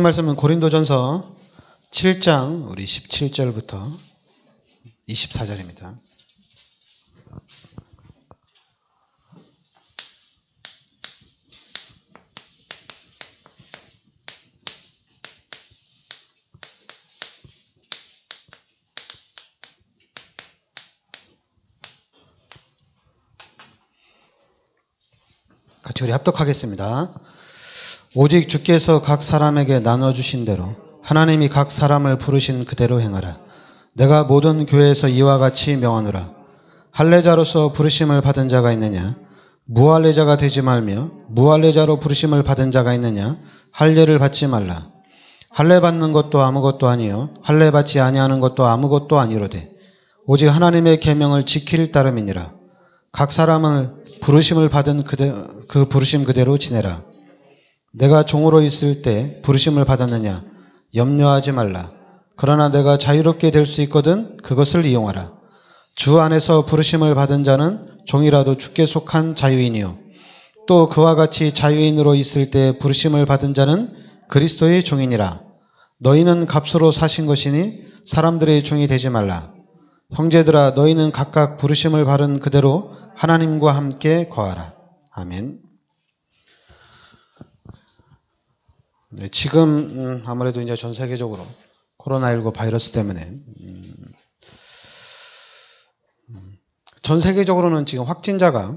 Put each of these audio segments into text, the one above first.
말씀은 고린도전서 7장 우리 17절부터 24절입니다. 같이 우리 합독하겠습니다. 오직 주께서 각 사람에게 나눠주신 대로 하나님이 각 사람을 부르신 그대로 행하라. 내가 모든 교회에서 이와 같이 명하노라. 할례자로서 부르심을 받은 자가 있느냐? 무할례자가 되지 말며 무할례자로 부르심을 받은 자가 있느냐? 할례를 받지 말라. 할례 받는 것도 아무것도 아니요 할례 받지 아니하는 것도 아무것도 아니로되 오직 하나님의 계명을 지킬 따름이니라. 각 사람을 부르심을 받은 그 부르심 그대로 지내라. 내가 종으로 있을 때 부르심을 받았느냐? 염려하지 말라. 그러나 내가 자유롭게 될 수 있거든 그것을 이용하라. 주 안에서 부르심을 받은 자는 종이라도 주께 속한 자유인이요. 또 그와 같이 자유인으로 있을 때 부르심을 받은 자는 그리스도의 종이니라. 너희는 값으로 사신 것이니 사람들의 종이 되지 말라. 형제들아, 너희는 각각 부르심을 받은 그대로 하나님과 함께 거하라. 아멘. 네, 지금 아무래도 이제 전 세계적으로 코로나19 바이러스 때문에 전 세계적으로는 지금 확진자가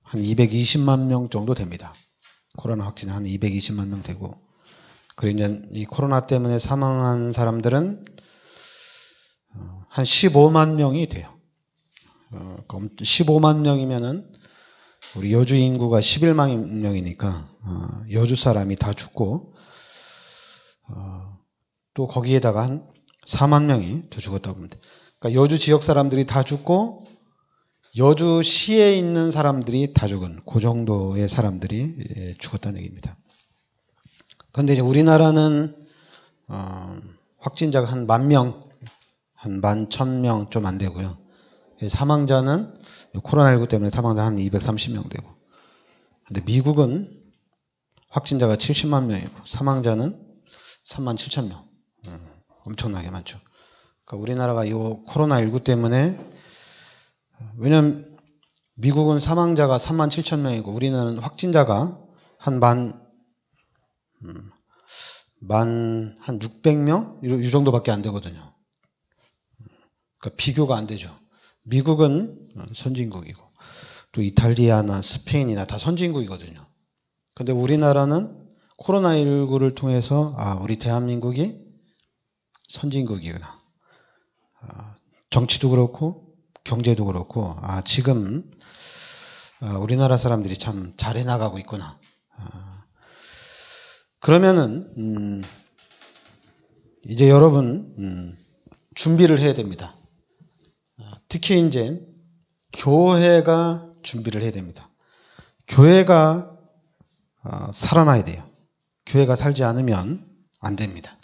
한 220만 명 정도 됩니다. 코로나 확진자 한 220만 명 되고, 그리고 이제 이 코로나 때문에 사망한 사람들은 한 15만 명이 돼요. 15만 명이면은 우리 여주 인구가 11만 명이니까 여주 사람이 다 죽고 또 거기에다가 한 4만 명이 더 죽었다고 보면 돼. 그러니까 여주 지역 사람들이 다 죽고 여주시에 있는 사람들이 다 죽은 그 정도의 사람들이 죽었다는 얘기입니다. 그런데 이제 우리나라는 확진자가 한 10,000명, 한 11,000명 좀 안 되고요. 사망자는 코로나19 때문에 사망자 한 230명 되고, 근데 미국은 확진자가 70만 명이고 사망자는 37,000명. 엄청나게 많죠. 그러니까 우리나라가 이 코로나19 때문에, 왜냐면 미국은 사망자가 37,000명이고 우리는 확진자가 한 600명? 이 정도밖에 안 되거든요. 그러니까 비교가 안 되죠. 미국은 선진국이고 또 이탈리아나 스페인이나 다 선진국이거든요. 근데 우리나라는 코로나19를 통해서 우리 대한민국이 선진국이구나. 정치도 그렇고 경제도 그렇고 지금 우리나라 사람들이 참 잘해 나가고 있구나. 그러면은 이제 여러분 준비를 해야 됩니다. 특히 이제 교회가 준비를 해야 됩니다. 교회가 살아나야 돼요. 교회가 살지 않으면 안 됩니다.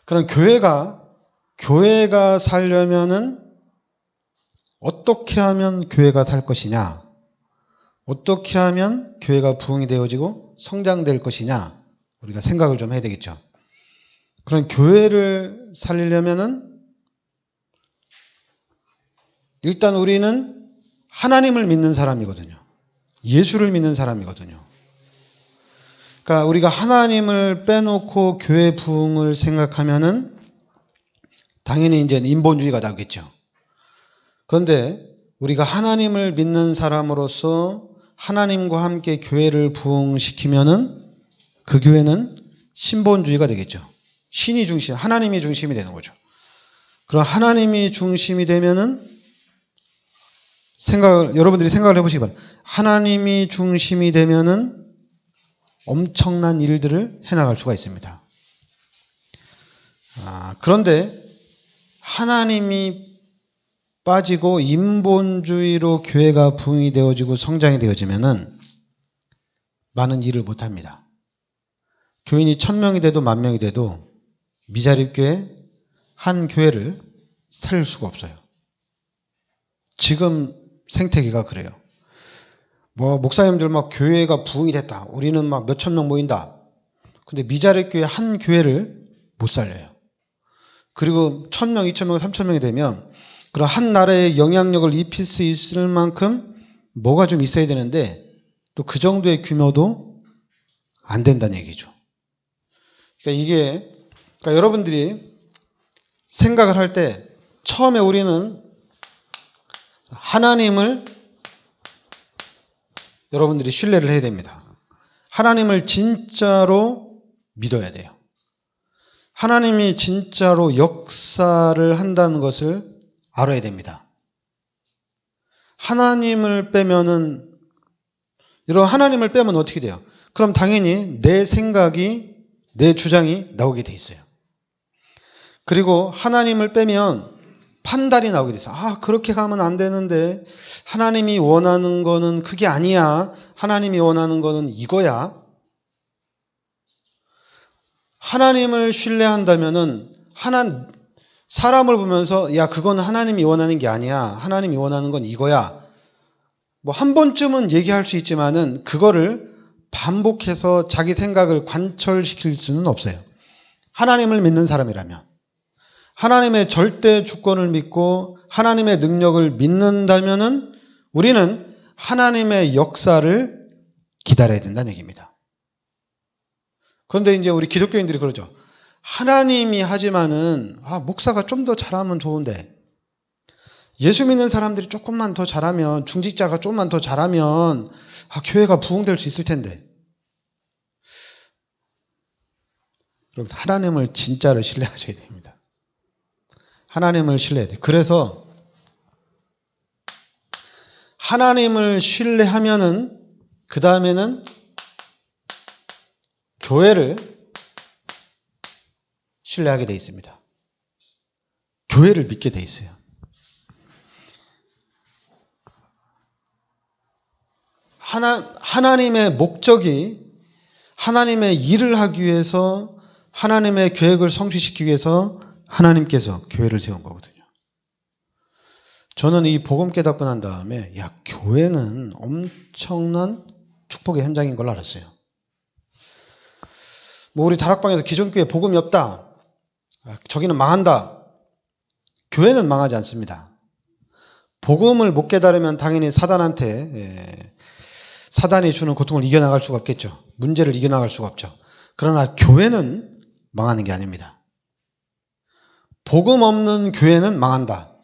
그럼 교회가 살려면은 어떻게 하면 교회가 살 것이냐? 어떻게 하면 교회가 부흥이 되어지고 성장될 것이냐? 우리가 생각을 좀 해야 되겠죠. 그럼 교회를 살리려면은 일단 우리는 하나님을 믿는 사람이거든요. 예수를 믿는 사람이거든요. 그러니까 우리가 하나님을 빼놓고 교회 부흥을 생각하면은 당연히 이제 인본주의가 나겠죠. 그런데 우리가 하나님을 믿는 사람으로서 하나님과 함께 교회를 부흥시키면은 그 교회는 신본주의가 되겠죠. 신이 중심, 하나님이 중심이 되는 거죠. 그럼 하나님이 중심이 되면은 여러분들이 생각을 해보시기 바랍니다. 하나님이 중심이 되면은 엄청난 일들을 해나갈 수가 있습니다. 그런데 하나님이 빠지고 인본주의로 교회가 부흥이 되어지고 성장이 되어지면은 많은 일을 못합니다. 교인이 1,000명이 돼도 10,000명이 돼도 미자립교회 한 교회를 살릴 수가 없어요. 지금 생태계가 그래요. 목사님들 막 교회가 부흥이 됐다. 우리는 막 몇천 명 모인다. 근데 미자립 교회 한 교회를 못 살려요. 그리고 1000명, 2000명, 3000명이 되면 그런 한 나라에 영향력을 입힐 수 있을 만큼 뭐가 좀 있어야 되는데 또 그 정도의 규모도 안 된다는 얘기죠. 그러니까 여러분들이 생각을 할 때 처음에 우리는 하나님을 여러분들이 신뢰를 해야 됩니다. 하나님을 진짜로 믿어야 돼요. 하나님이 진짜로 역사를 한다는 것을 알아야 됩니다. 하나님을 빼면은, 이런 하나님을 빼면 어떻게 돼요? 그럼 당연히 내 생각이, 내 주장이 나오게 돼 있어요. 그리고 하나님을 빼면 판단이 나오게 돼 있어요. 아, 그렇게 가면 안 되는데, 하나님이 원하는 거는 그게 아니야. 하나님이 원하는 거는 이거야. 하나님을 신뢰한다면은, 사람을 보면서, 야, 그건 하나님이 원하는 게 아니야. 하나님이 원하는 건 이거야. 뭐, 한 번쯤은 얘기할 수 있지만은, 그거를 반복해서 자기 생각을 관철시킬 수는 없어요. 하나님을 믿는 사람이라면. 하나님의 절대 주권을 믿고, 하나님의 능력을 믿는다면은, 우리는 하나님의 역사를 기다려야 된다는 얘기입니다. 그런데 이제 우리 기독교인들이 그러죠. 하나님이 하지만은, 목사가 좀 더 잘하면 좋은데, 예수 믿는 사람들이 조금만 더 잘하면, 중직자가 조금만 더 잘하면, 교회가 부흥될 수 있을 텐데. 여러분, 하나님을 진짜로 신뢰하셔야 됩니다. 하나님을 신뢰해야 돼요. 그래서, 하나님을 신뢰하면은, 그 다음에는, 교회를 신뢰하게 돼 있습니다. 교회를 믿게 돼 있어요. 하나님의 목적이 하나님의 일을 하기 위해서 하나님의 계획을 성취시키기 위해서 하나님께서 교회를 세운 거거든요. 저는 이 복음 깨닫고 난 다음에 교회는 엄청난 축복의 현장인 걸 알았어요. 뭐 우리 다락방에서 기존교회 복음이 없다. 저기는 망한다. 교회는 망하지 않습니다. 복음을 못 깨달으면 당연히 사단이 주는 고통을 이겨나갈 수가 없겠죠. 문제를 이겨나갈 수가 없죠. 그러나 교회는 망하는 게 아닙니다. 복음 없는 교회는 망한다.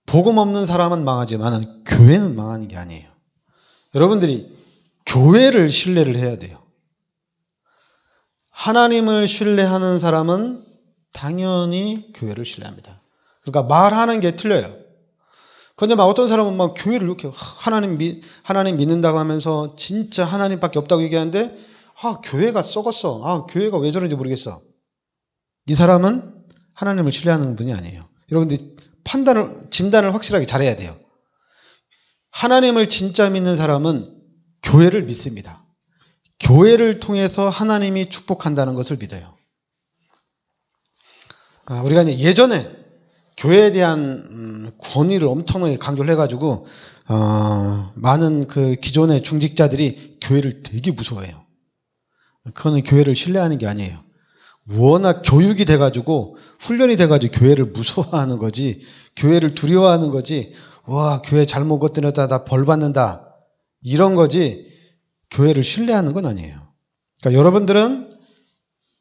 복음 없는 사람은 망하지만 교회는 망하는 게 아니에요. 여러분들이 교회를 신뢰를 해야 돼요. 하나님을 신뢰하는 사람은 당연히 교회를 신뢰합니다. 그러니까 말하는 게 틀려요. 그런데 막 어떤 사람은 막 교회를 이렇게 하나님 믿는다고 하면서 진짜 하나님밖에 없다고 얘기하는데 교회가 썩었어. 교회가 왜 저런지 모르겠어. 이 사람은 하나님을 신뢰하는 분이 아니에요. 여러분들 진단을 확실하게 잘해야 돼요. 하나님을 진짜 믿는 사람은 교회를 믿습니다. 교회를 통해서 하나님이 축복한다는 것을 믿어요. 우리가 예전에 교회에 대한 권위를 엄청나게 강조를 해가지고 많은 그 기존의 중직자들이 교회를 되게 무서워해요. 그거는 교회를 신뢰하는 게 아니에요. 워낙 교육이 돼가지고 훈련이 돼가지고 교회를 무서워하는 거지, 교회를 두려워하는 거지. 와, 교회 잘못 것들에다 나 벌 받는다 이런 거지, 교회를 신뢰하는 건 아니에요. 그러니까 여러분들은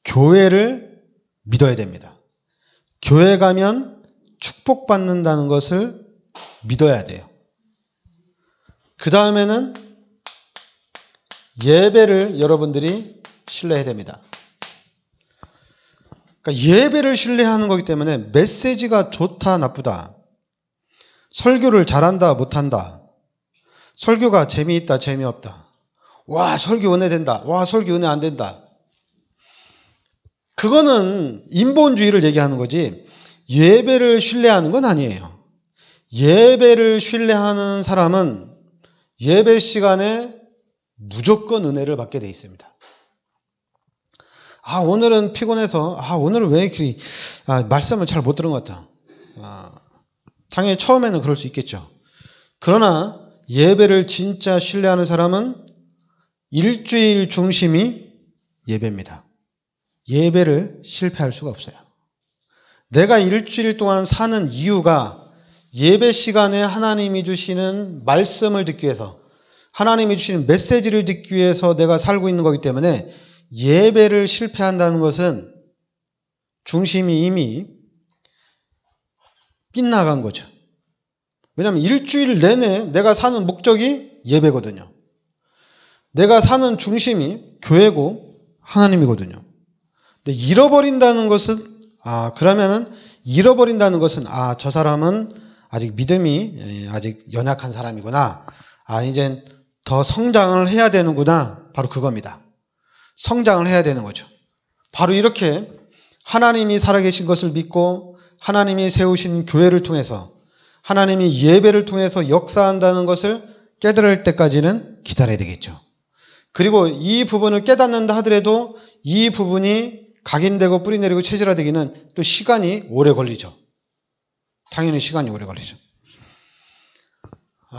교회를 믿어야 됩니다. 교회 가면 축복받는다는 것을 믿어야 돼요. 그 다음에는 예배를 여러분들이 신뢰해야 됩니다. 그러니까 예배를 신뢰하는 거기 때문에 메시지가 좋다 나쁘다, 설교를 잘한다 못한다, 설교가 재미있다 재미없다, 와 설교 은혜 된다, 와 설교 은혜 안 된다, 그거는 인본주의를 얘기하는 거지 예배를 신뢰하는 건 아니에요. 예배를 신뢰하는 사람은 예배 시간에 무조건 은혜를 받게 돼 있습니다. 오늘은 피곤해서 오늘은 왜 이렇게 말씀을 잘 못 들은 것 같다. 당연히 처음에는 그럴 수 있겠죠. 그러나 예배를 진짜 신뢰하는 사람은 일주일 중심이 예배입니다. 예배를 실패할 수가 없어요. 내가 일주일 동안 사는 이유가 예배 시간에 하나님이 주시는 말씀을 듣기 위해서, 하나님이 주시는 메시지를 듣기 위해서 내가 살고 있는 거기 때문에 예배를 실패한다는 것은 중심이 이미 빗나간 거죠. 왜냐하면 일주일 내내 내가 사는 목적이 예배거든요. 내가 사는 중심이 교회고 하나님이거든요. 근데 잃어버린다는 것은 저 사람은 아직 믿음이 아직 연약한 사람이구나. 이제 더 성장을 해야 되는구나. 바로 그겁니다. 성장을 해야 되는 거죠. 바로 이렇게 하나님이 살아계신 것을 믿고 하나님이 세우신 교회를 통해서 하나님이 예배를 통해서 역사한다는 것을 깨달을 때까지는 기다려야 되겠죠. 그리고 이 부분을 깨닫는다 하더라도 이 부분이 각인되고 뿌리내리고 체질화되기는 또 시간이 오래 걸리죠. 당연히 시간이 오래 걸리죠.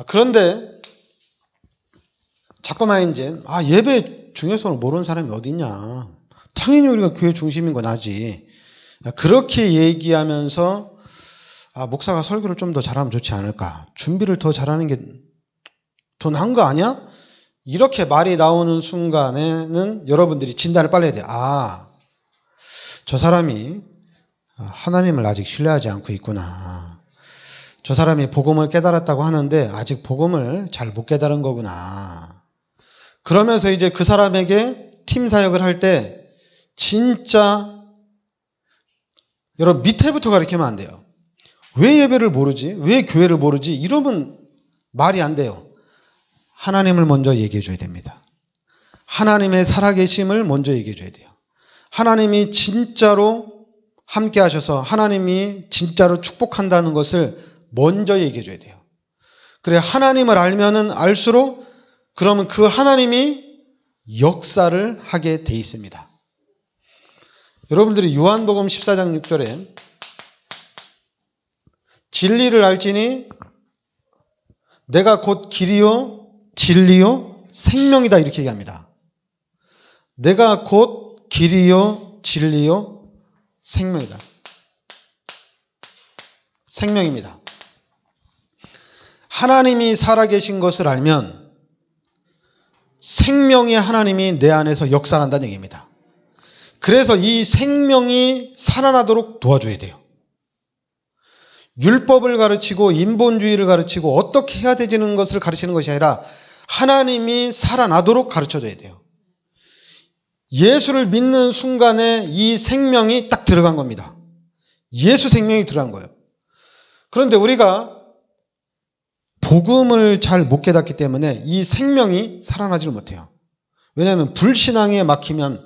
그런데 자꾸만 이제 예배 중요성을 모르는 사람이 어디 있냐. 당연히 우리가 교회 중심인 건 아지. 그렇게 얘기하면서 목사가 설교를 좀 더 잘하면 좋지 않을까. 준비를 더 잘하는 게 더 나은 거 아니야? 이렇게 말이 나오는 순간에는 여러분들이 진단을 빨리 해야 돼요. 저 사람이 하나님을 아직 신뢰하지 않고 있구나. 저 사람이 복음을 깨달았다고 하는데 아직 복음을 잘 못 깨달은 거구나. 그러면서 이제 그 사람에게 팀 사역을 할 때 진짜 여러분 밑에부터 가르치면 안 돼요. 왜 예배를 모르지? 왜 교회를 모르지? 이러면 말이 안 돼요. 하나님을 먼저 얘기해 줘야 됩니다. 하나님의 살아계심을 먼저 얘기해 줘야 돼요. 하나님이 진짜로 함께 하셔서 하나님이 진짜로 축복한다는 것을 먼저 얘기해 줘야 돼요. 그래 하나님을 알면은 알수록 그러면 그 하나님이 역사를 하게 돼 있습니다. 여러분들이 요한복음 14장 6절에 진리를 알지니 내가 곧 길이요 진리요 생명이다 이렇게 얘기합니다. 내가 곧 길이요 진리요 생명이다. 생명입니다. 하나님이 살아계신 것을 알면 생명의 하나님이 내 안에서 역사한다는 얘기입니다. 그래서 이 생명이 살아나도록 도와줘야 돼요. 율법을 가르치고 인본주의를 가르치고 어떻게 해야 되는 것을 가르치는 것이 아니라 하나님이 살아나도록 가르쳐줘야 돼요. 예수를 믿는 순간에 이 생명이 딱 들어간 겁니다. 예수 생명이 들어간 거예요. 그런데 우리가 복음을 잘 못 깨닫기 때문에 이 생명이 살아나지를 못해요. 왜냐하면 불신앙에 막히면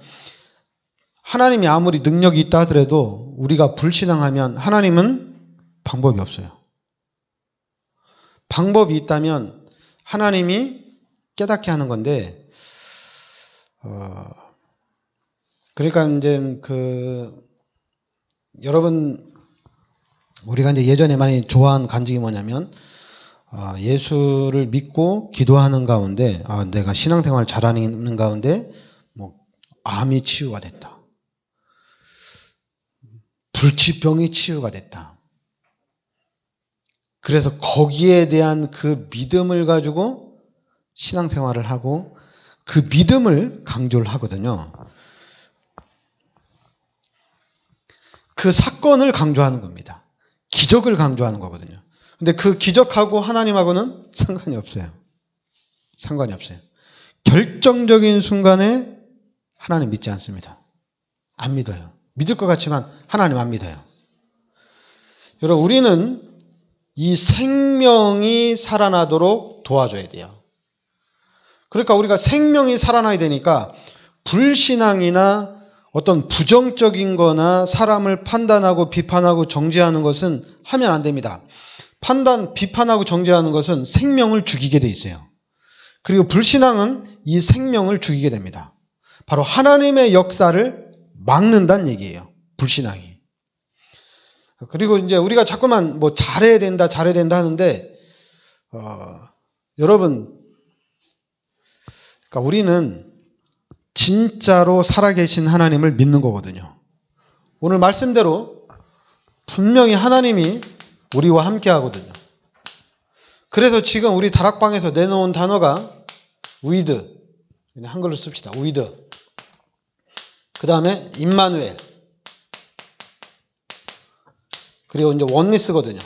하나님이 아무리 능력이 있다 하더라도 우리가 불신앙하면 하나님은 방법이 없어요. 방법이 있다면 하나님이 깨닫게 하는 건데, 그러니까 이제 여러분 우리가 이제 예전에 많이 좋아한 간증이 뭐냐면 예수를 믿고 기도하는 가운데 내가 신앙생활 잘하는 가운데 뭐 암이 치유가 됐다. 불치병이 치유가 됐다. 그래서 거기에 대한 그 믿음을 가지고 신앙생활을 하고 그 믿음을 강조를 하거든요. 그 사건을 강조하는 겁니다. 기적을 강조하는 거거든요. 근데 그 기적하고 하나님하고는 상관이 없어요. 상관이 없어요. 결정적인 순간에 하나님 믿지 않습니다. 안 믿어요. 믿을 것 같지만 하나님 안 믿어요. 여러분 우리는 이 생명이 살아나도록 도와줘야 돼요. 그러니까 우리가 생명이 살아나야 되니까 불신앙이나 어떤 부정적인 거나 사람을 판단하고 비판하고 정죄하는 것은 하면 안 됩니다. 비판하고 정죄하는 것은 생명을 죽이게 돼 있어요. 그리고 불신앙은 이 생명을 죽이게 됩니다. 바로 하나님의 역사를 막는다는 얘기예요. 불신앙이. 그리고 이제 우리가 자꾸만 뭐 잘해야 된다 하는데, 여러분, 그러니까 우리는 진짜로 살아계신 하나님을 믿는 거거든요. 오늘 말씀대로 분명히 하나님이 우리와 함께 하거든요. 그래서 지금 우리 다락방에서 내놓은 단어가 with, 한글로 씁시다. with. 그 다음에 임마누엘. 그리고 이제 원리스거든요.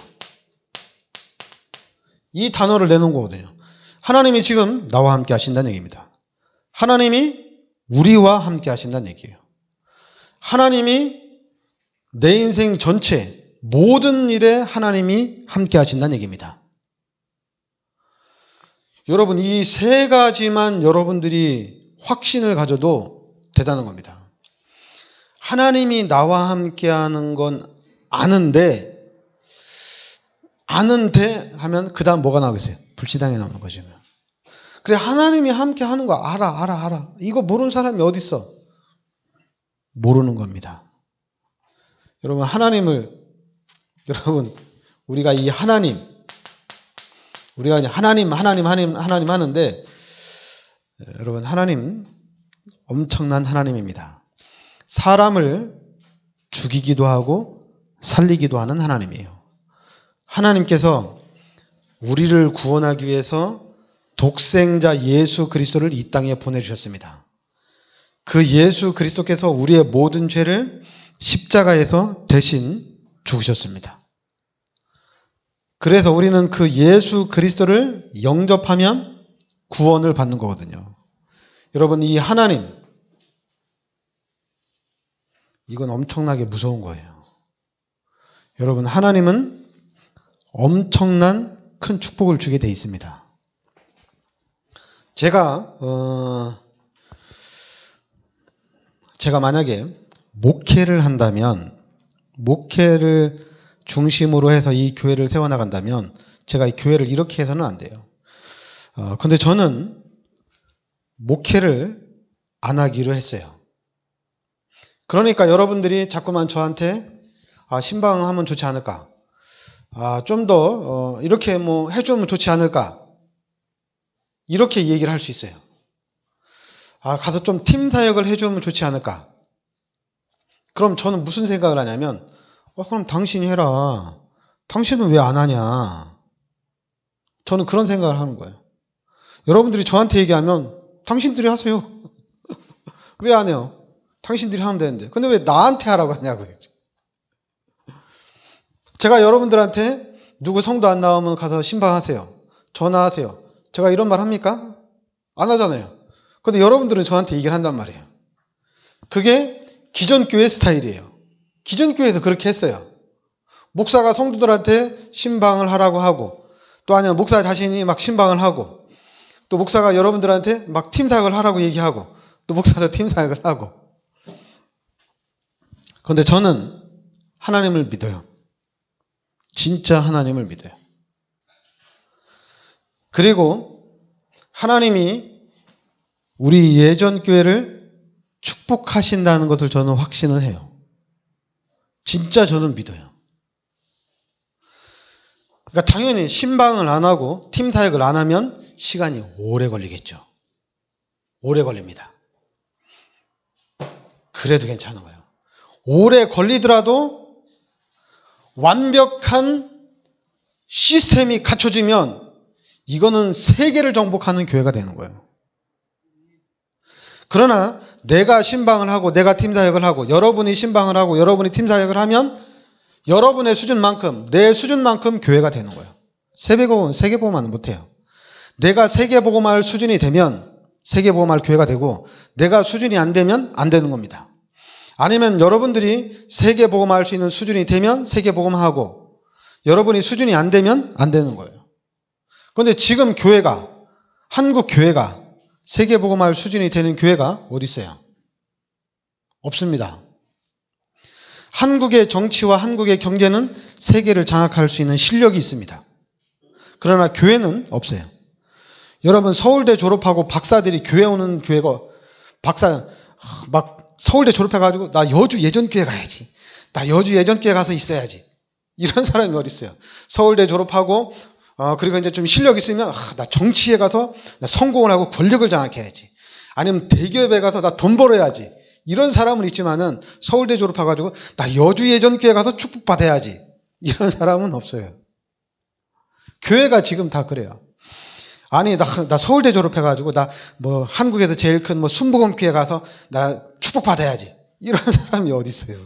이 단어를 내놓은 거거든요. 하나님이 지금 나와 함께 하신다는 얘기입니다. 하나님이 우리와 함께 하신다는 얘기예요. 하나님이 내 인생 전체 모든 일에 하나님이 함께 하신다는 얘기입니다. 여러분, 이 세 가지만 여러분들이 확신을 가져도 대단한 겁니다. 하나님이 나와 함께 하는 건 아는데 하면 그 다음 뭐가 나오겠어요? 불신앙이 나오는 거죠. 그래, 하나님이 함께 하는 거 알아. 이거 모르는 사람이 어디 있어? 모르는 겁니다. 여러분, 우리가 이 우리가 이제 하나님 하는데, 여러분, 하나님 엄청난 하나님입니다. 사람을 죽이기도 하고 살리기도 하는 하나님이에요. 하나님께서 우리를 구원하기 위해서 독생자 예수 그리스도를 이 땅에 보내주셨습니다. 그 예수 그리스도께서 우리의 모든 죄를 십자가에서 대신 죽으셨습니다. 그래서 우리는 그 예수 그리스도를 영접하면 구원을 받는 거거든요. 여러분, 이 하나님, 이건 엄청나게 무서운 거예요. 여러분, 하나님은 엄청난 큰 축복을 주게 돼 있습니다. 제가 만약에 목회를 한다면, 목회를 중심으로 해서 이 교회를 세워나간다면 제가 이 교회를 이렇게 해서는 안 돼요. 근데 저는 목회를 안 하기로 했어요. 그러니까 여러분들이 자꾸만 저한테 신방하면 좋지 않을까? 좀 더 이렇게 뭐 해주면 좋지 않을까? 이렇게 얘기를 할 수 있어요. 가서 좀 팀 사역을 해주면 좋지 않을까? 그럼 저는 무슨 생각을 하냐면, 그럼 당신이 해라. 당신은 왜 안 하냐? 저는 그런 생각을 하는 거예요. 여러분들이 저한테 얘기하면 당신들이 하세요. 왜 안 해요? 당신들이 하면 되는데. 근데 왜 나한테 하라고 하냐고요. 제가 여러분들한테 누구 성도 안 나오면 가서 신방하세요. 전화하세요. 제가 이런 말 합니까? 안 하잖아요. 근데 여러분들은 저한테 얘기를 한단 말이에요. 그게 기존 교회 스타일이에요. 기존 교회에서 그렇게 했어요. 목사가 성도들한테 신방을 하라고 하고, 또 아니면 목사 자신이 막 신방을 하고, 또 목사가 여러분들한테 막 팀사역을 하라고 얘기하고, 또 목사도 팀사역을 하고. 그런데 저는 하나님을 믿어요. 진짜 하나님을 믿어요. 그리고 하나님이 우리 예전 교회를 축복하신다는 것을 저는 확신을 해요. 진짜 저는 믿어요. 그러니까 당연히 신방을 안 하고 팀 사역을 안 하면 시간이 오래 걸리겠죠. 오래 걸립니다. 그래도 괜찮은 거예요. 오래 걸리더라도 완벽한 시스템이 갖춰지면 이거는 세계를 정복하는 교회가 되는 거예요. 그러나 내가 신방을 하고 내가 팀사역을 하고 여러분이 신방을 하고 여러분이 팀사역을 하면 여러분의 수준만큼 내 수준만큼 교회가 되는 거예요. 세계복음화는 못해요. 내가 세계복음화할 수준이 되면 세계복음화할 교회가 되고 내가 수준이 안 되면 안 되는 겁니다. 아니면 여러분들이 세계복음화할 수 있는 수준이 되면 세계복음화하고 여러분이 수준이 안 되면 안 되는 거예요. 그런데 지금 교회가 한국 교회가 세계복음화할 수준이 되는 교회가 어디 있어요? 없습니다. 한국의 정치와 한국의 경제는 세계를 장악할 수 있는 실력이 있습니다. 그러나 교회는 없어요. 여러분 서울대 졸업하고 박사들이 교회 오는 교회가 막 서울대 졸업해가지고 나 여주 예전교회 가야지. 나 여주 예전교회 가서 있어야지. 이런 사람이 어디 있어요? 서울대 졸업하고 그리고 이제 좀 실력 있으면 나 정치에 가서 나 성공을 하고 권력을 장악해야지. 아니면 대기업에 가서 나 돈 벌어야지. 이런 사람은 있지만은 서울대 졸업해가지고 나 여주예전교회 가서 축복받아야지. 이런 사람은 없어요. 교회가 지금 다 그래요. 아니, 나 서울대 졸업해가지고 나 뭐 한국에서 제일 큰 뭐 순복음교회 가서 나 축복받아야지. 이런 사람이 어디 있어요.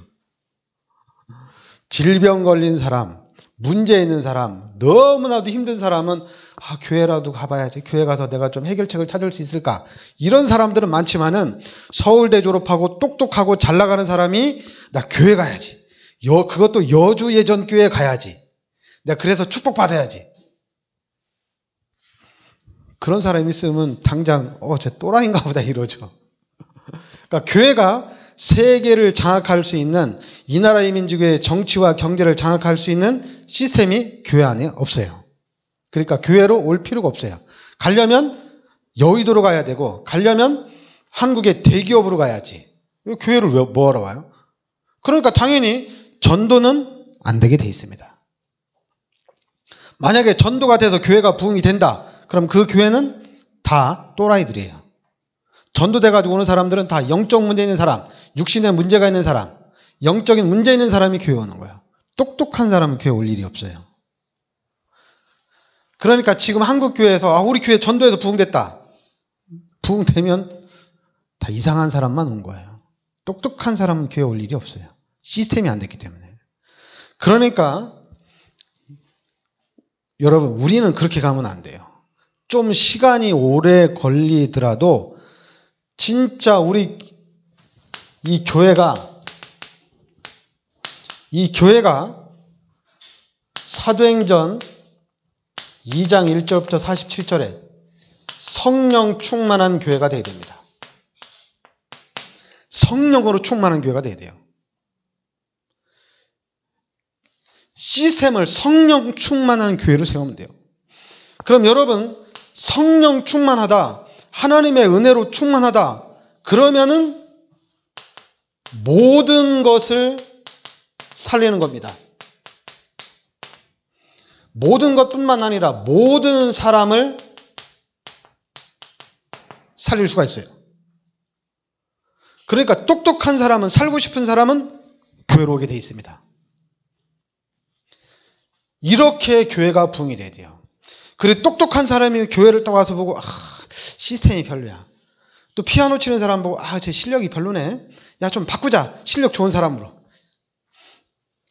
질병 걸린 사람, 문제 있는 사람, 너무나도 힘든 사람은 교회라도 가봐야지. 교회 가서 내가 좀 해결책을 찾을 수 있을까? 이런 사람들은 많지만은 서울대 졸업하고 똑똑하고 잘 나가는 사람이 나 교회 가야지. 그것도 여주예전교회 가야지. 내가 그래서 축복받아야지. 그런 사람이 있으면 당장 쟤 또라이인가 보다 이러죠. 그러니까 교회가 세계를 장악할 수 있는 이 나라의 민족의 정치와 경제를 장악할 수 있는 시스템이 교회 안에 없어요. 그러니까 교회로 올 필요가 없어요. 가려면 여의도로 가야 되고 가려면 한국의 대기업으로 가야지. 교회를 뭐하러 와요? 그러니까 당연히 전도는 안 되게 돼 있습니다. 만약에 전도가 돼서 교회가 부흥이 된다. 그럼 그 교회는 다 또라이들이에요. 전도돼가지고 오는 사람들은 다 영적 문제 있는 사람, 육신에 문제가 있는 사람, 영적인 문제 있는 사람이 교회 오는 거예요. 똑똑한 사람은 교회 올 일이 없어요. 그러니까 지금 한국 교회에서 우리 교회 전도해서 부흥됐다. 부흥되면 다 이상한 사람만 온 거예요. 똑똑한 사람은 교회 올 일이 없어요. 시스템이 안 됐기 때문에. 그러니까 여러분, 우리는 그렇게 가면 안 돼요. 좀 시간이 오래 걸리더라도 진짜 우리 이 교회가 사도행전 2장 1절부터 47절에 성령 충만한 교회가 되어야 됩니다. 성령으로 충만한 교회가 되어야 돼요. 시스템을 성령 충만한 교회로 세우면 돼요. 그럼 여러분, 성령 충만하다, 하나님의 은혜로 충만하다, 그러면은 모든 것을 살리는 겁니다. 모든 것뿐만 아니라 모든 사람을 살릴 수가 있어요. 그러니까 똑똑한 사람은, 살고 싶은 사람은 교회로 오게 돼 있습니다. 이렇게 교회가 부흥이 돼야 돼요. 그리고 똑똑한 사람이 교회를 딱 와서 보고 시스템이 별로야. 또 피아노 치는 사람 보고 제 실력이 별로네. 야, 좀 바꾸자. 실력 좋은 사람으로.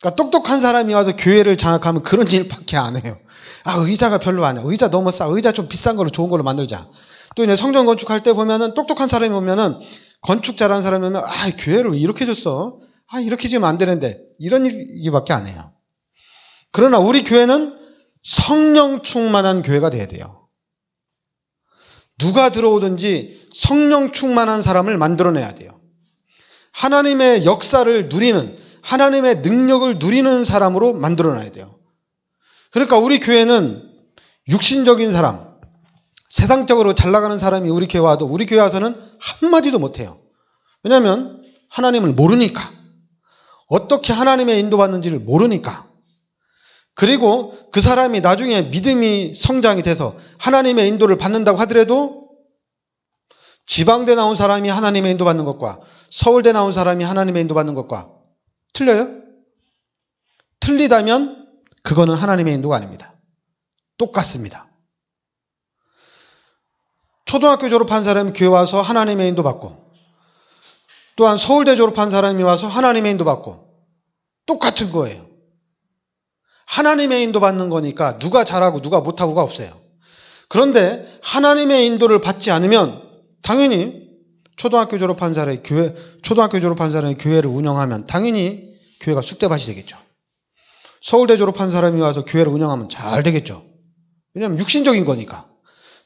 그러니까 똑똑한 사람이 와서 교회를 장악하면 그런 일밖에 안 해요. 의자가 별로 아니야. 의자 너무 싸. 의자 좀 비싼 걸로 좋은 걸로 만들자. 또 이제 성전 건축할 때 보면은 똑똑한 사람이 오면은 건축 잘하는 사람이 오면 교회를 왜 이렇게 줬어? 이렇게 지으면 안 되는데. 이런 얘기밖에 안 해요. 그러나 우리 교회는 성령 충만한 교회가 돼야 돼요. 누가 들어오든지 성령 충만한 사람을 만들어내야 돼요. 하나님의 역사를 누리는, 하나님의 능력을 누리는 사람으로 만들어놔야 돼요. 그러니까 우리 교회는 육신적인 사람, 세상적으로 잘 나가는 사람이 우리 교회 와도 우리 교회 와서는 한마디도 못해요. 왜냐하면 하나님을 모르니까. 어떻게 하나님의 인도받는지를 모르니까. 그리고 그 사람이 나중에 믿음이 성장이 돼서 하나님의 인도를 받는다고 하더라도 지방대 나온 사람이 하나님의 인도받는 것과 서울대 나온 사람이 하나님의 인도받는 것과 틀려요? 틀리다면 그거는 하나님의 인도가 아닙니다. 똑같습니다. 초등학교 졸업한 사람이 교회 와서 하나님의 인도받고 또한 서울대 졸업한 사람이 와서 하나님의 인도받고 똑같은 거예요. 하나님의 인도받는 거니까 누가 잘하고 누가 못하고가 없어요. 그런데 하나님의 인도를 받지 않으면 당연히 초등학교 졸업한 사람이 교회를 운영하면 당연히 교회가 쑥대밭이 되겠죠. 서울대 졸업한 사람이 와서 교회를 운영하면 잘 되겠죠. 왜냐하면 육신적인 거니까.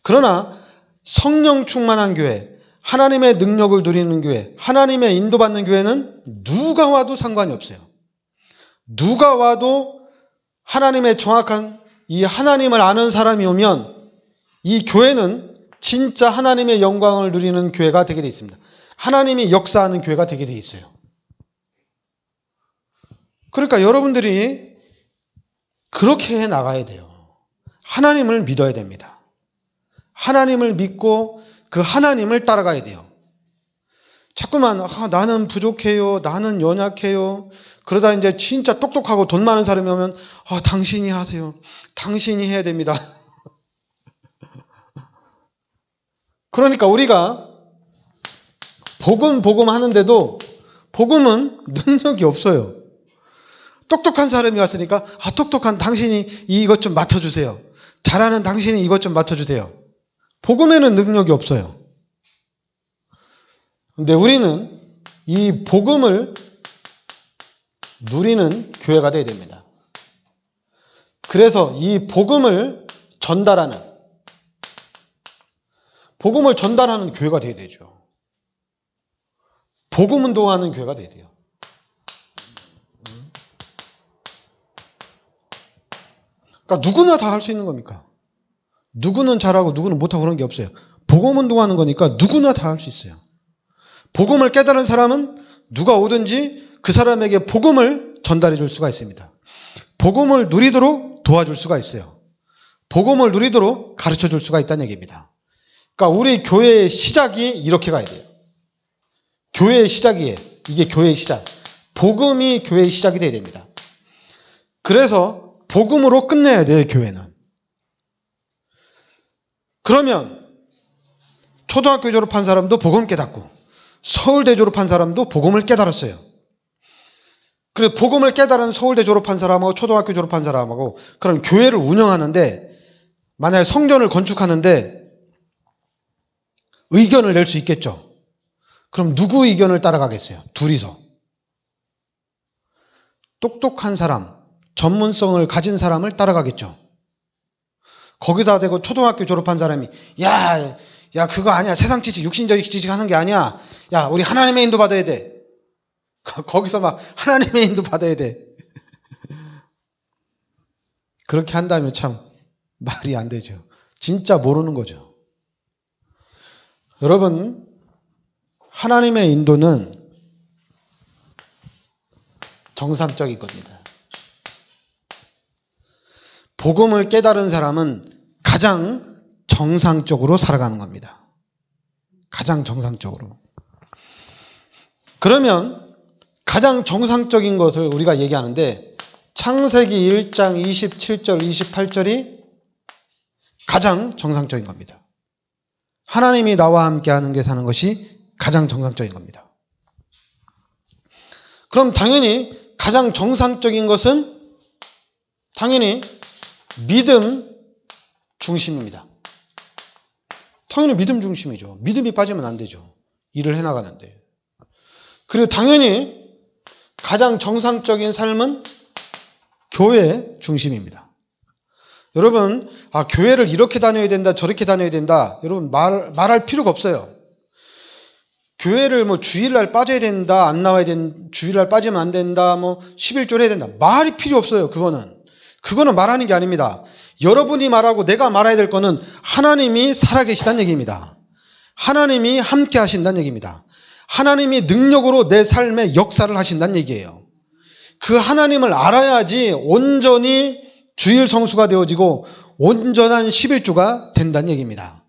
그러나 성령 충만한 교회, 하나님의 능력을 누리는 교회, 하나님의 인도받는 교회는 누가 와도 상관이 없어요. 누가 와도 하나님의 정확한 이 하나님을 아는 사람이 오면 이 교회는 진짜 하나님의 영광을 누리는 교회가 되게 돼 있습니다. 하나님이 역사하는 교회가 되게 돼 있어요. 그러니까 여러분들이 그렇게 해 나가야 돼요. 하나님을 믿어야 됩니다. 하나님을 믿고 그 하나님을 따라가야 돼요. 자꾸만 나는 부족해요. 나는 연약해요. 그러다 이제 진짜 똑똑하고 돈 많은 사람이 오면 당신이 하세요. 당신이 해야 됩니다. 그러니까 우리가 복음 하는데도 복음은 능력이 없어요. 똑똑한 사람이 왔으니까 똑똑한 당신이 이것 좀 맡아주세요. 잘하는 당신이 이것 좀 맡아주세요. 복음에는 능력이 없어요. 근데 우리는 이 복음을 누리는 교회가 되어야 됩니다. 그래서 이 복음을 전달하는 교회가 되어야 되죠. 복음 운동하는 교회가 되어야 돼요. 그러니까 누구나 다 할 수 있는 겁니까? 누구는 잘하고 누구는 못하고 그런 게 없어요. 복음 운동하는 거니까 누구나 다 할 수 있어요. 복음을 깨달은 사람은 누가 오든지 그 사람에게 복음을 전달해 줄 수가 있습니다. 복음을 누리도록 도와줄 수가 있어요. 복음을 누리도록 가르쳐 줄 수가 있다는 얘기입니다. 그러니까 우리 교회의 시작이 이렇게 가야 돼요. 교회의 시작이에요. 이게 교회의 시작. 복음이 교회의 시작이 돼야 됩니다. 그래서 복음으로 끝내야 돼요, 교회는. 그러면 초등학교 졸업한 사람도 복음 깨닫고 서울대 졸업한 사람도 복음을 깨달았어요. 그래서 복음을 깨달은 서울대 졸업한 사람하고 초등학교 졸업한 사람하고 그럼 교회를 운영하는데 만약에 성전을 건축하는데 의견을 낼 수 있겠죠. 그럼 누구 의견을 따라가겠어요? 둘이서. 똑똑한 사람, 전문성을 가진 사람을 따라가겠죠. 거기다 대고 초등학교 졸업한 사람이 야 그거 아니야. 세상 지식, 육신적 지식 하는 게 아니야. 야 우리 하나님의 인도 받아야 돼. 거기서 막 하나님의 인도 받아야 돼. 그렇게 한다면 참 말이 안 되죠. 진짜 모르는 거죠. 여러분, 하나님의 인도는 정상적인 겁니다. 복음을 깨달은 사람은 가장 정상적으로 살아가는 겁니다. 가장 정상적으로. 그러면 가장 정상적인 것을 우리가 얘기하는데 창세기 1장 27절, 28절이 가장 정상적인 겁니다. 하나님이 나와 함께 하는 게 사는 것이 가장 정상적인 겁니다. 그럼 당연히 가장 정상적인 것은 당연히 믿음 중심입니다. 당연히 믿음 중심이죠. 믿음이 빠지면 안 되죠. 일을 해나가는데. 그리고 당연히 가장 정상적인 삶은 교회 중심입니다. 여러분, 교회를 이렇게 다녀야 된다, 저렇게 다녀야 된다. 여러분, 말할 필요가 없어요. 교회를 주일날 빠져야 된다, 안 나와야 된다, 주일날 빠지면 안 된다, 11조를 해야 된다. 말이 필요 없어요, 그거는 말하는 게 아닙니다. 여러분이 말하고 내가 말해야 될 거는 하나님이 살아계시다는 얘기입니다. 하나님이 함께 하신다는 얘기입니다. 하나님이 능력으로 내 삶에 역사를 하신다는 얘기예요. 그 하나님을 알아야지 온전히 주일 성수가 되어지고 온전한 11조가 된다는 얘기입니다.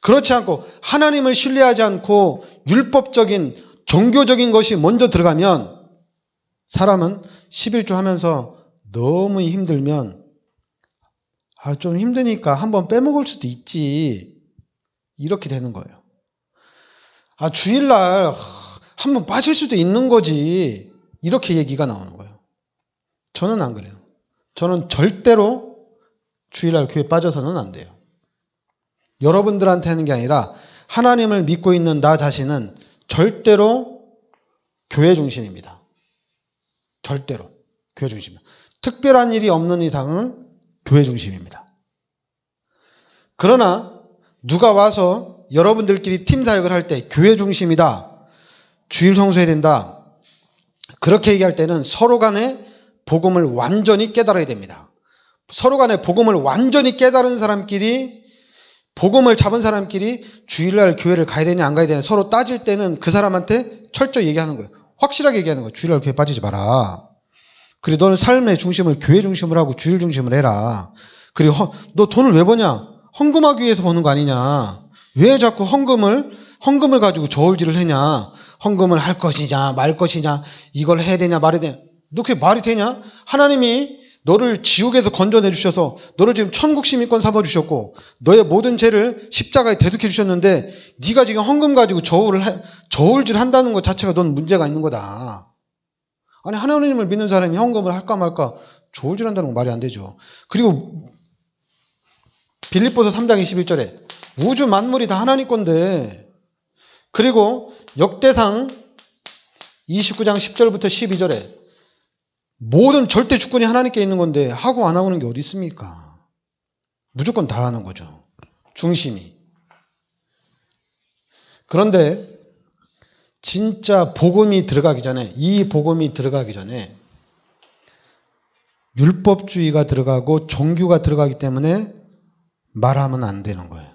그렇지 않고 하나님을 신뢰하지 않고 율법적인 종교적인 것이 먼저 들어가면 사람은 11조 하면서 너무 힘들면 좀 힘드니까 한번 빼먹을 수도 있지. 이렇게 되는 거예요. 주일날 한번 빠질 수도 있는 거지. 이렇게 얘기가 나오는 거예요. 저는 안 그래요. 저는 절대로 주일날 교회 빠져서는 안 돼요. 여러분들한테 하는 게 아니라 하나님을 믿고 있는 나 자신은 절대로 교회 중심입니다. 절대로 교회 중심입니다. 특별한 일이 없는 이상은 교회 중심입니다. 그러나 누가 와서 여러분들끼리 팀 사역을 할 때 교회 중심이다. 주일 성수해야 된다. 그렇게 얘기할 때는 서로 간에 복음을 완전히 깨달아야 됩니다. 서로 간에 복음을 완전히 깨달은 사람끼리 복음을 잡은 사람끼리 주일날 교회를 가야 되냐 안 가야 되냐 서로 따질 때는 그 사람한테 철저히 얘기하는 거예요. 확실하게 얘기하는 거예요. 주일날 교회 빠지지 마라. 그리고 너는 삶의 중심을 교회 중심으로 하고 주일 중심으로 해라. 그리고 너 돈을 왜 버냐? 헌금하기 위해서 버는 거 아니냐? 왜 자꾸 헌금을 헌금을 가지고 저울질을 하냐? 헌금을 할 것이냐 말 것이냐, 이걸 해야 되냐 말해야 되냐. 너 그게 말이 되냐? 하나님이 너를 지옥에서 건져내 주셔서 너를 지금 천국 시민권 삼아 주셨고 너의 모든 죄를 십자가에 대속해 주셨는데 네가 지금 헌금 가지고 저울질 한다는 것 자체가 넌 문제가 있는 거다. 아니, 하나님을 믿는 사람이 헌금을 할까 말까 저울질 한다는 건 말이 안 되죠. 그리고 빌립보서 3장 21절에 우주 만물이 다 하나님 건데, 그리고 역대상 29장 10절부터 12절에 모든 절대 주권이 하나님께 있는 건데 하고 안 하고는 게 어디 있습니까? 무조건 다 하는 거죠. 중심이. 그런데 진짜 복음이 들어가기 전에, 이 복음이 들어가기 전에 율법주의가 들어가고 종교가 들어가기 때문에 말하면 안 되는 거예요.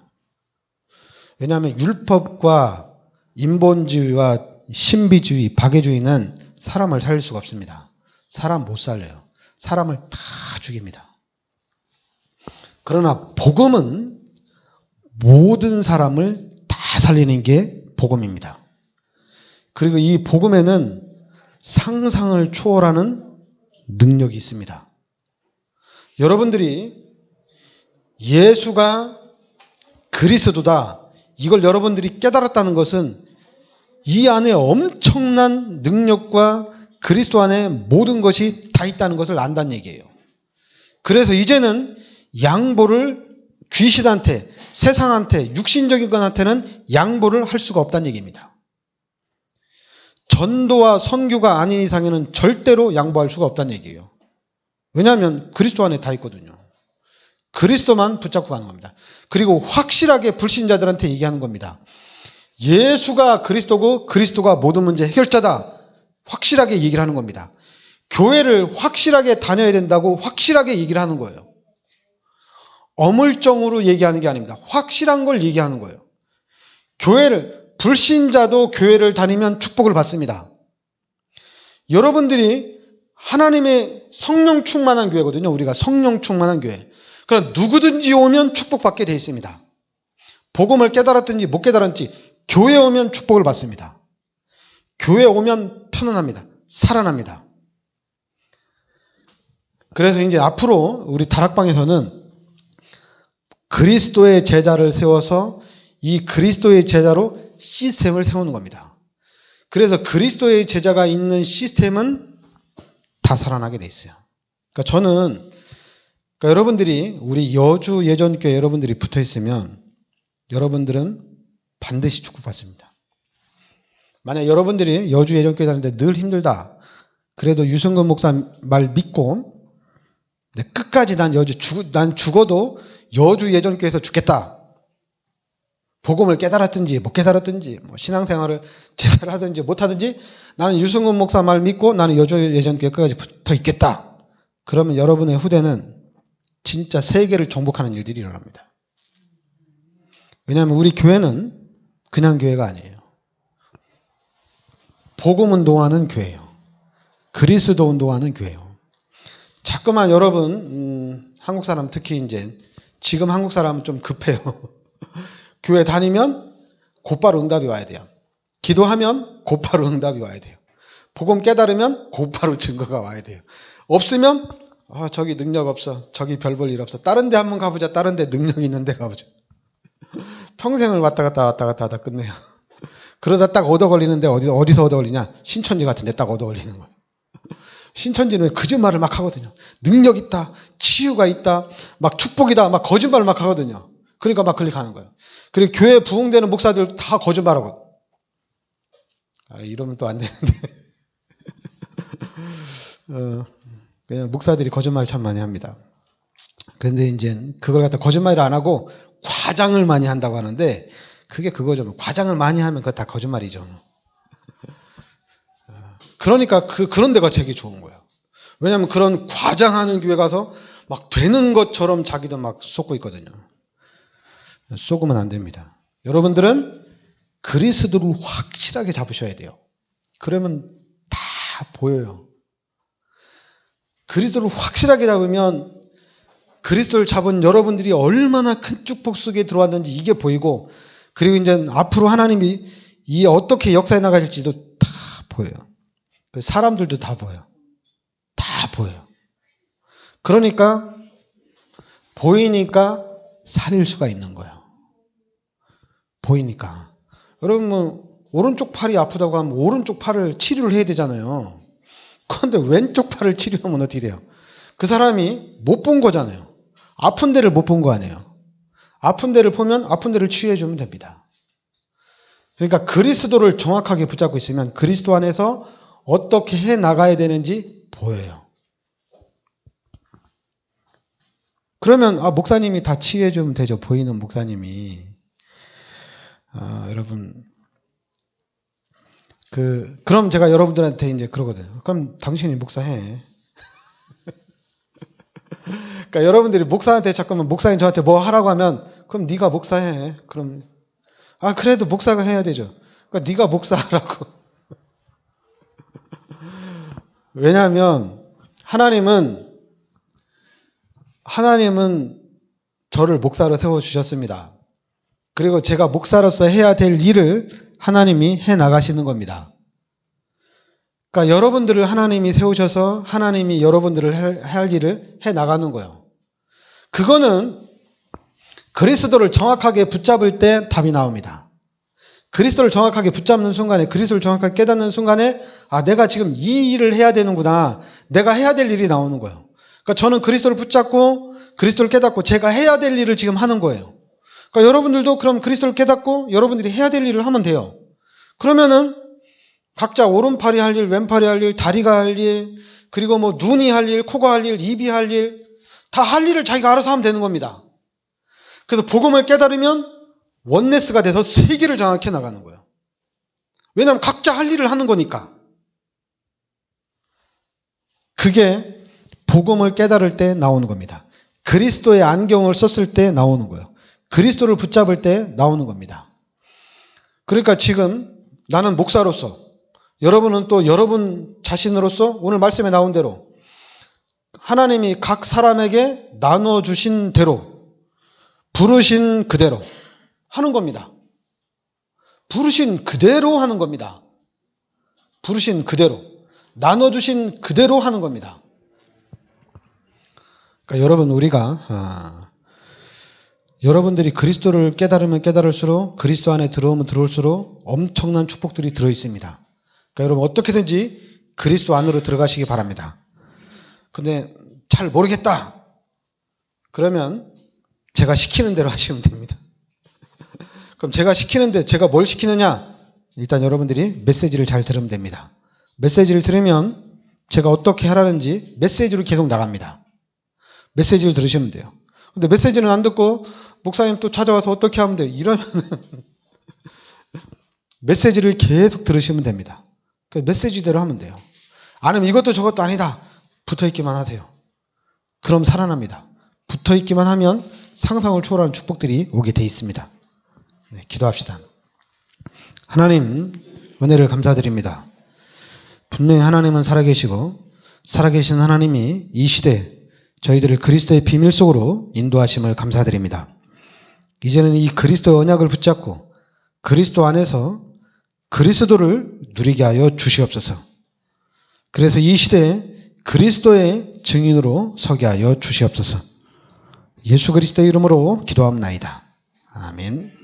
왜냐하면 율법과 인본주의와 신비주의, 박애주의는 사람을 살릴 수가 없습니다. 사람 못 살려요. 사람을 다 죽입니다. 그러나 복음은 모든 사람을 다 살리는 게 복음입니다. 그리고 이 복음에는 상상을 초월하는 능력이 있습니다. 여러분들이 예수가 그리스도다, 이걸 여러분들이 깨달았다는 것은 이 안에 엄청난 능력과 그리스도 안에 모든 것이 다 있다는 것을 안다는 얘기예요. 그래서 이제는 양보를 귀신한테, 세상한테, 육신적인 것한테는 양보를 할 수가 없다는 얘기입니다. 전도와 선교가 아닌 이상에는 절대로 양보할 수가 없다는 얘기예요. 왜냐하면 그리스도 안에 다 있거든요. 그리스도만 붙잡고 가는 겁니다. 그리고 확실하게 불신자들한테 얘기하는 겁니다. 예수가 그리스도고 그리스도가 모든 문제 해결자다. 확실하게 얘기를 하는 겁니다. 교회를 확실하게 다녀야 된다고 확실하게 얘기를 하는 거예요. 어물쩡으로 얘기하는 게 아닙니다. 확실한 걸 얘기하는 거예요. 불신자도 교회를 다니면 축복을 받습니다. 여러분들이 하나님의 성령 충만한 교회거든요. 우리가 성령 충만한 교회. 그러나 누구든지 오면 축복받게 되어 있습니다. 복음을 깨달았든지 못 깨달았든지 교회에 오면 축복을 받습니다. 교회에 오면 편안합니다. 살아납니다. 그래서 이제 앞으로 우리 다락방에서는 그리스도의 제자를 세워서 이 그리스도의 제자로 시스템을 세우는 겁니다. 그래서 그리스도의 제자가 있는 시스템은 다 살아나게 돼 있어요. 그러니까 저는 여러분들이 우리 여주 예전교회 여러분들이 붙어 있으면 여러분들은 반드시 축복받습니다. 만약 여러분들이 여주 예전교회 다니는데 늘 힘들다. 그래도 유승근 목사 말 믿고 끝까지 난 죽어도 여주 예전교회에서 죽겠다. 복음을 깨달았든지 못 깨달았든지 신앙생활을 제대로 하든지 못하든지 나는 유승근 목사 말 믿고 나는 여주 예전교회 끝까지 붙어 있겠다. 그러면 여러분의 후대는 진짜 세계를 정복하는 일들이 일어납니다. 왜냐하면 우리 교회는 그냥 교회가 아니에요. 복음 운동하는 교회예요. 그리스도 운동하는 교회예요. 자꾸만 여러분 한국 사람 특히 이제 지금 한국 사람은 좀 급해요. 교회 다니면 곧바로 응답이 와야 돼요. 기도하면 곧바로 응답이 와야 돼요. 복음 깨달으면 곧바로 증거가 와야 돼요. 없으면 저기 능력 없어. 저기 별 볼 일 없어. 다른 데 한번 가보자. 다른 데 능력이 있는 데 가보자. 평생을 왔다 갔다 하다 끝내요. 그러다 딱 얻어 걸리는데 어디서 얻어 걸리냐? 신천지 같은 데 딱 얻어 걸리는 거예요. 신천지는 거짓말을 막 하거든요. 능력 있다. 치유가 있다. 막 축복이다. 막 거짓말을 막 하거든요. 그러니까 막 클릭하는 거예요. 그리고 교회 부흥되는 목사들 다 거짓말하고. 이러면 또 안 되는데. 그냥 목사들이 거짓말 참 많이 합니다. 그런데 이제 그걸 갖다 거짓말을 안 하고 과장을 많이 한다고 하는데 그게 그거죠. 과장을 많이 하면 그거 다 거짓말이죠. 그러니까 그런 데가 되게 좋은 거예요. 왜냐하면 그런 과장하는 교회 가서 막 되는 것처럼 자기도 막 쏟고 있거든요. 쏟으면 안 됩니다. 여러분들은 그리스도를 확실하게 잡으셔야 돼요. 그러면 다 보여요. 그리스도를 확실하게 잡으면 그리스도를 잡은 여러분들이 얼마나 큰 축복 속에 들어왔는지 이게 보이고 그리고 이제 앞으로 하나님이 이 어떻게 역사해 나가실지도 다 보여요. 그 사람들도 다 보여요. 다 보여요. 그러니까 보이니까 살릴 수가 있는 거예요. 보이니까. 여러분 뭐 오른쪽 팔이 아프다고 하면 오른쪽 팔을 치료를 해야 되잖아요. 그런데 왼쪽 팔을 치료하면 어떻게 돼요? 그 사람이 못 본 거잖아요. 아픈 데를 못 본 거 아니에요. 아픈 데를 보면 아픈 데를 치유해 주면 됩니다. 그러니까 그리스도를 정확하게 붙잡고 있으면 그리스도 안에서 어떻게 해 나가야 되는지 보여요. 그러면 목사님이 다 치유해 주면 되죠. 보이는 목사님이. 여러분 그럼 제가 여러분들한테 이제 그러거든요. 그럼 당신이 목사해. 그러니까 여러분들이 목사한테 잠깐만 목사님 저한테 뭐 하라고 하면 그럼 네가 목사해. 그럼 그래도 목사가 해야 되죠. 그러니까 네가 목사하라고. 왜냐하면 하나님은 저를 목사로 세워주셨습니다. 그리고 제가 목사로서 해야 될 일을 하나님이 해 나가시는 겁니다. 그러니까 여러분들을 하나님이 세우셔서 하나님이 여러분들을 할 일을 해 나가는 거예요. 그거는 그리스도를 정확하게 붙잡을 때 답이 나옵니다. 그리스도를 정확하게 붙잡는 순간에, 그리스도를 정확하게 깨닫는 순간에 내가 지금 이 일을 해야 되는구나. 내가 해야 될 일이 나오는 거예요. 그러니까 저는 그리스도를 붙잡고 그리스도를 깨닫고 제가 해야 될 일을 지금 하는 거예요. 그러니까 여러분들도 그럼 그리스도를 깨닫고 여러분들이 해야 될 일을 하면 돼요. 그러면은 각자 오른팔이 할 일, 왼팔이 할 일, 다리가 할 일, 그리고 뭐 눈이 할 일, 코가 할 일, 입이 할 일, 다 할 일을 자기가 알아서 하면 되는 겁니다. 그래서 복음을 깨달으면 원네스가 돼서 세계를 장악해 나가는 거예요. 왜냐하면 각자 할 일을 하는 거니까. 그게 복음을 깨달을 때 나오는 겁니다. 그리스도의 안경을 썼을 때 나오는 거예요. 그리스도를 붙잡을 때 나오는 겁니다. 그러니까 지금 나는 목사로서, 여러분은 또 여러분 자신으로서 오늘 말씀에 나온 대로 하나님이 각 사람에게 나눠주신 대로, 부르신 그대로 하는 겁니다. 부르신 그대로 하는 겁니다. 부르신 그대로, 나눠주신 그대로 하는 겁니다. 그러니까 여러분, 우리가 여러분들이 그리스도를 깨달으면 깨달을수록, 그리스도 안에 들어오면 들어올수록 엄청난 축복들이 들어있습니다. 그러니까 여러분 어떻게든지 그리스도 안으로 들어가시기 바랍니다. 근데 잘 모르겠다. 그러면 제가 시키는 대로 하시면 됩니다. 그럼 제가 시키는데 제가 뭘 시키느냐? 일단 여러분들이 메시지를 잘 들으면 됩니다. 메시지를 들으면 제가 어떻게 하라는지 메시지로 계속 나갑니다. 메시지를 들으시면 돼요. 근데 메시지는 안 듣고 목사님 또 찾아와서 어떻게 하면 돼요? 이러면 메시지를 계속 들으시면 됩니다. 메시지대로 하면 돼요. 아니면 이것도 저것도 아니다. 붙어있기만 하세요. 그럼 살아납니다. 붙어있기만 하면 상상을 초월하는 축복들이 오게 돼 있습니다. 네, 기도합시다. 하나님, 은혜를 감사드립니다. 분명히 하나님은 살아계시고 살아계신 하나님이 이 시대 저희들을 그리스도의 비밀 속으로 인도하심을 감사드립니다. 이제는 이 그리스도의 언약을 붙잡고 그리스도 안에서 그리스도를 누리게 하여 주시옵소서. 그래서 이 시대에 그리스도의 증인으로 서게 하여 주시옵소서. 예수 그리스도의 이름으로 기도합나이다. 아멘.